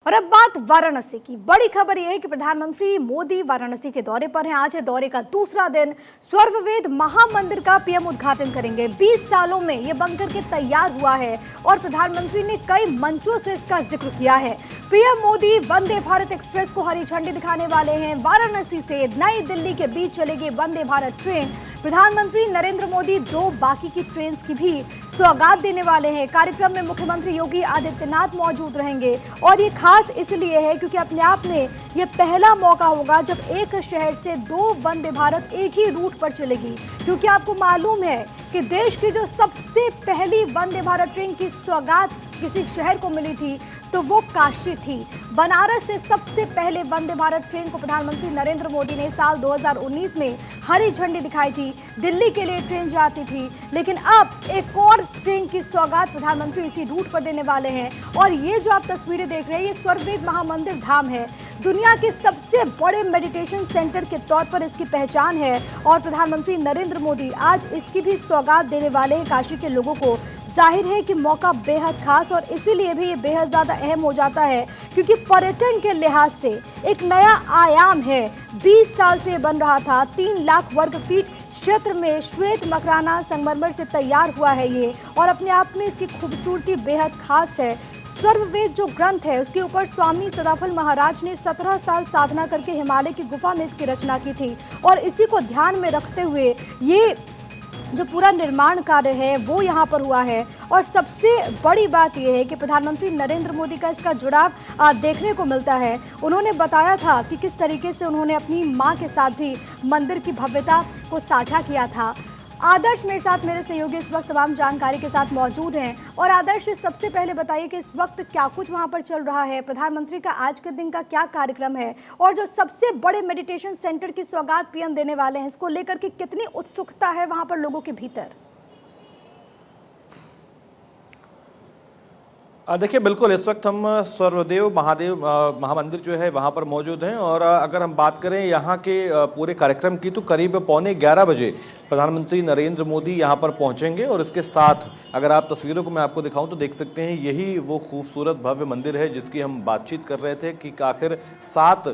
और अब बात वाराणसी की। बड़ी खबर यह है कि प्रधानमंत्री मोदी वाराणसी के दौरे पर हैं। आज है दौरे का दूसरा दिन। स्वर्ववेद महामंदिर का पीएम उद्घाटन करेंगे। 20 सालों में यह बनकर के तैयार हुआ है और प्रधानमंत्री ने कई मंचों से इसका जिक्र किया है। पीएम मोदी वंदे भारत एक्सप्रेस को हरी झंडी दिखाने वाले हैं। वाराणसी से नई दिल्ली के बीच चलेगी वंदे भारत ट्रेन। प्रधानमंत्री नरेंद्र मोदी 2 बाकी की ट्रेन की भी सौगात देने वाले हैं। कार्यक्रम में मुख्यमंत्री योगी आदित्यनाथ मौजूद रहेंगे और ये खास इसलिए है क्योंकि अपने आप में ये पहला मौका होगा जब एक शहर से 2 वंदे भारत एक ही रूट पर चलेगी। क्योंकि आपको मालूम है कि देश की जो सबसे पहली वंदे भारत ट्रेन की सौगात किसी शहर को मिली थी तो वो काशी थी। बनारस से सबसे पहले वंदे भारत ट्रेन को प्रधानमंत्री नरेंद्र मोदी ने साल 2019 में हरी झंडी दिखाई थी। दिल्ली के लिए ट्रेन जाती थी, लेकिन अब एक और ट्रेन की सौगात प्रधानमंत्री इसी रूट पर देने वाले हैं। और ये जो आप तस्वीरें देख रहे हैं, ये स्वर्ववेद महामंदिर धाम है। दुनिया के सबसे बड़े मेडिटेशन सेंटर के तौर पर इसकी पहचान है और प्रधानमंत्री नरेंद्र मोदी आज इसकी भी सौगात देने वाले हैं काशी के लोगों को। जाहिर है कि मौका बेहद खास और इसीलिए भी ये बेहद ज़्यादा अहम हो जाता है क्योंकि पर्यटन के लिहाज से एक नया आयाम है। 20 साल से बन रहा था। 3 लाख वर्ग फीट क्षेत्र में श्वेत मकराना संगमरमर से तैयार हुआ है ये, और अपने आप में इसकी खूबसूरती बेहद खास है। स्वर्ववेद जो ग्रंथ है उसके ऊपर स्वामी सदाफल महाराज ने 17 साल साधना करके हिमालय की गुफा में इसकी रचना की थी और इसी को ध्यान में रखते हुए ये जो पूरा निर्माण कार्य है वो यहाँ पर हुआ है। और सबसे बड़ी बात यह है कि प्रधानमंत्री नरेंद्र मोदी का इसका जुड़ाव देखने को मिलता है। उन्होंने बताया था कि किस तरीके से उन्होंने अपनी मां के साथ भी मंदिर की भव्यता को साझा किया था। आदर्श मेरे साथ, मेरे सहयोगी इस वक्त तमाम जानकारी के साथ मौजूद हैं। और आदर्श, सबसे पहले बताइए कि इस वक्त क्या कुछ वहां पर चल रहा है, प्रधानमंत्री का आज के दिन का क्या कार्यक्रम है और जो सबसे बड़े मेडिटेशन सेंटर की सौगात पीएम देने वाले हैं, इसको लेकर के कितनी उत्सुकता है वहां पर लोगों के भीतर? देखिए, बिल्कुल इस वक्त हम स्वर्वदेव महामंदिर जो है वहाँ पर मौजूद हैं और अगर हम बात करें यहाँ के पूरे कार्यक्रम की तो करीब 11:15 बजे प्रधानमंत्री नरेंद्र मोदी यहाँ पर पहुँचेंगे। और इसके साथ अगर आप तस्वीरों को मैं आपको दिखाऊं तो देख सकते हैं यही वो खूबसूरत भव्य मंदिर है जिसकी हम बातचीत कर रहे थे कि आखिर 7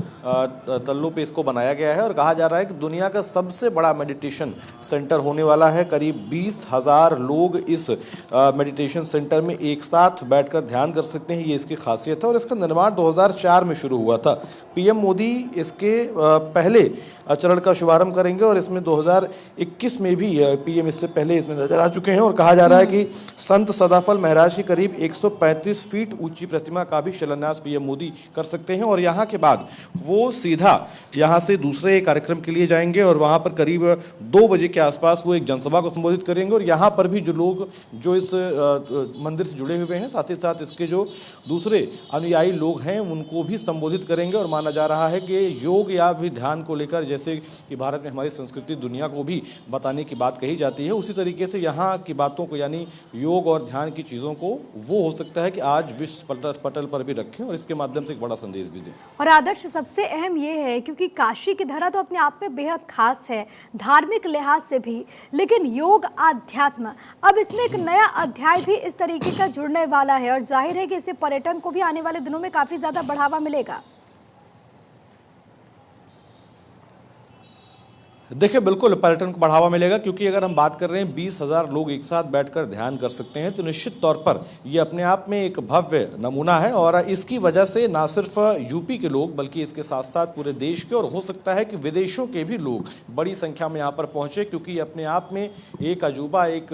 तल्लों पे इसको बनाया गया है और कहा जा रहा है कि दुनिया का सबसे बड़ा मेडिटेशन सेंटर होने वाला है। करीब 20,000 लोग इस मेडिटेशन सेंटर में एक साथ बैठकर ध्यान कर सकते हैं, ये इसकी खासियत है। और इसका निर्माण 2004 में शुरू हुआ था। पीएम मोदी इसके पहले चरण का शुभारंभ करेंगे और इसमें 2021 में भी पीएम इससे पहले इसमें नजर आ चुके हैं। और कहा जा रहा है कि संत सदाफल महाराज की करीब 135 फीट ऊंची प्रतिमा का भी शिलान्यास पीएम मोदी कर सकते हैं। और यहाँ के बाद वो सीधा यहाँ से दूसरे कार्यक्रम के लिए जाएंगे और वहाँ पर करीब 2 बजे के आसपास वो एक जनसभा को संबोधित करेंगे। और यहाँ पर भी जो लोग जो इस मंदिर से जुड़े हुए हैं, साथ ही साथ इसके जो दूसरे अनुयायी लोग हैं उनको भी संबोधित करेंगे। और माना जा रहा है कि योग या भी ध्यान को लेकर, जैसे कि भारत में हमारी संस्कृति दुनिया को भी बताने की बात कही जाती है, उसी तरीके से यहाँ की बातों को यानी योग और ध्यान की चीज़ों को वो हो सकता है कि आज विश्व पटल पर भी रखें और इसके माध्यम से एक बड़ा संदेश भी दें। और आदर्श, सबसे अहम ये है क्योंकि काशी की धरा तो अपने आप में बेहद खास है धार्मिक लिहाज से भी, लेकिन योग आध्यात्म अब इसमें एक नया अध्याय भी इस तरीके का जुड़ने वाला है और जाहिर है कि इससे पर्यटन को भी आने वाले दिनों में काफी ज्यादा बढ़ावा मिलेगा। देखिए, बिल्कुल पर्यटन को बढ़ावा मिलेगा क्योंकि अगर हम बात कर रहे हैं 20,000 लोग एक साथ बैठकर ध्यान कर सकते हैं तो निश्चित तौर पर ये अपने आप में एक भव्य नमूना है। और इसकी वजह से ना सिर्फ यूपी के लोग बल्कि इसके साथ साथ पूरे देश के और हो सकता है कि विदेशों के भी लोग बड़ी संख्या में यहाँ पर पहुँचे क्योंकि ये अपने आप में एक अजूबा, एक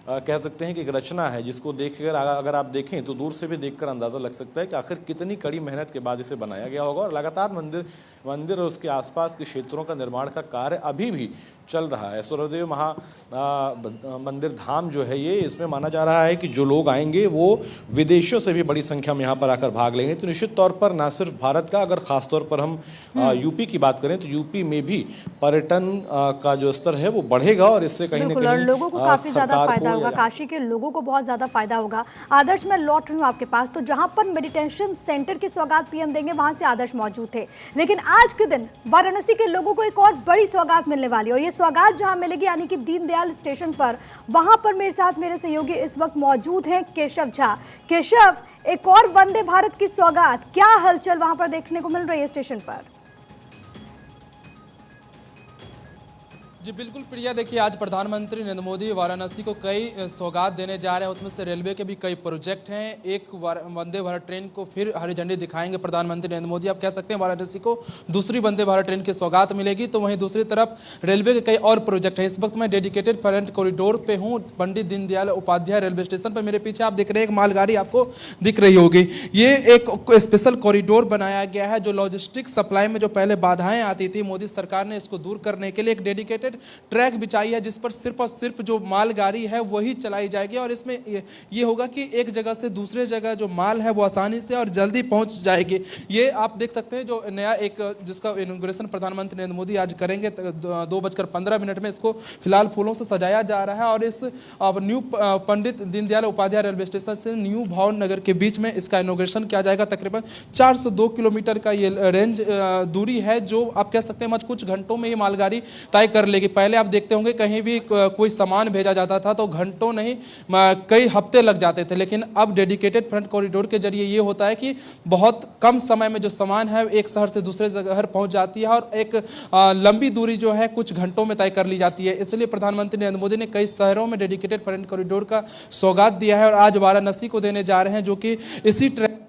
कह सकते हैं कि एक रचना है जिसको देखकर अगर आप देखें तो दूर से भी देखकर अंदाज़ा लग सकता है कि आखिर कितनी कड़ी मेहनत के बाद इसे बनाया गया होगा। और लगातार मंदिर और उसके आसपास के क्षेत्रों का निर्माण का कार्य अभी भी चल रहा है। स्वर्वदेव मंदिर धाम जो है ये, इसमें माना जा रहा है कि जो लोग आएंगे वो विदेशों से भी बड़ी संख्या में यहाँ पर आकर भाग लेंगे। तो निश्चित तौर पर ना सिर्फ भारत का, अगर खास तौर पर हम यूपी की बात करें तो यूपी में भी पर्यटन का जो स्तर है वो बढ़ेगा और इससे कहीं ना कहीं लोगों को काफी ज्यादा फायदा होगा, काशी के लोगों को बहुत ज्यादा फायदा होगा। आदर्श, मैं लौट रही हूँ आपके पास। तो जहां पर मेडिटेशन सेंटर की सौगात पीएम देंगे वहां से आदर्श मौजूद थे, लेकिन आज के दिन वाराणसी के लोगों को एक और बड़ी सौगात सौगात मिलने वाली है और ये सौगात जहां मिलेगी यानी कि दीनदयाल स्टेशन पर, वहां पर मेरे साथ मेरे सहयोगी इस वक्त मौजूद हैं केशव झा। केशव, एक और वंदे भारत की सौगात, क्या हलचल वहां पर देखने को मिल रही है स्टेशन पर? जी बिल्कुल प्रिया, देखिए आज प्रधानमंत्री नरेंद्र मोदी वाराणसी को कई सौगात देने जा रहे हैं। उसमें से रेलवे के भी कई प्रोजेक्ट हैं। एक वंदे भारत ट्रेन को फिर हरी झंडी दिखाएंगे प्रधानमंत्री नरेंद्र मोदी। आप कह सकते हैं वाराणसी को दूसरी वंदे भारत ट्रेन की सौगात मिलेगी। तो वहीं दूसरी तरफ रेलवे के कई और प्रोजेक्ट हैं। इस वक्त मैं डेडिकेटेड फ्रंट कॉरिडोर पे हूँ, पंडित दीनदयाल उपाध्याय रेलवे स्टेशन पर। मेरे पीछे आप देख रहे हैं एक मालगाड़ी आपको दिख रही होगी। ये एक स्पेशल कॉरिडोर बनाया गया है जो लॉजिस्टिक सप्लाई में जो पहले बाधाएं आती थी, मोदी सरकार ने इसको दूर करने के लिए एक डेडिकेटेड ट्रैक बिछाई है जिस पर सिर्फ और सिर्फ जो मालगाड़ी है वही चलाई जाएगी। और इसमें ये होगा कि एक जगह से दूसरे जगह जो माल है वो आसानी से और जल्दी पहुंच जाएगी। ये आप देख सकते हैं जो नया एक जिसका इनॉग्रेशन प्रधानमंत्री नरेंद्र मोदी आज करेंगे 2:15 में। इसको फिलहाल फूलों से सजाया जा रहा है और इस new Pandit Deendayal Upadhyay railway station से न्यू भावन नगर के बीच में इसका इनॉग्रेशन किया जाएगा। तकरीबन 402 किलोमीटर का ये रेंज दूरी है जो आप कह सकते हैं कुछ घंटों में ये मालगाड़ी तय कर लेगी। पहले आप देखते होंगे कहीं भी कोई सामान भेजा जाता था तो घंटों नहीं कई हफ्ते लग जाते थे, लेकिन अब डेडिकेटेड फ्रंट कॉरिडोर के जरिए ये होता है कि बहुत कम समय में जो सामान है एक शहर से दूसरे शहर पहुंच जाती है और एक लंबी दूरी जो है कुछ घंटों में तय कर ली जाती है। इसलिए प्रधानमंत्री नरेंद्र मोदी ने कई शहरों में डेडिकेटेड फ्रंट कॉरिडोर का सौगात दिया है और आज वाराणसी को देने जा रहे हैं जो कि इसी ट्रैक।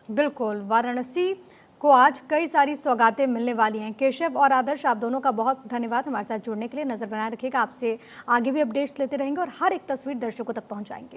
बिल्कुल, वाराणसी को आज कई सारी सौगातें मिलने वाली हैं। केशव और आदर्श, आप दोनों का बहुत धन्यवाद हमारे साथ जुड़ने के लिए। नजर बनाए रखिएगा, आपसे आगे भी अपडेट्स लेते रहेंगे और हर एक तस्वीर दर्शकों तक पहुंचाएंगे।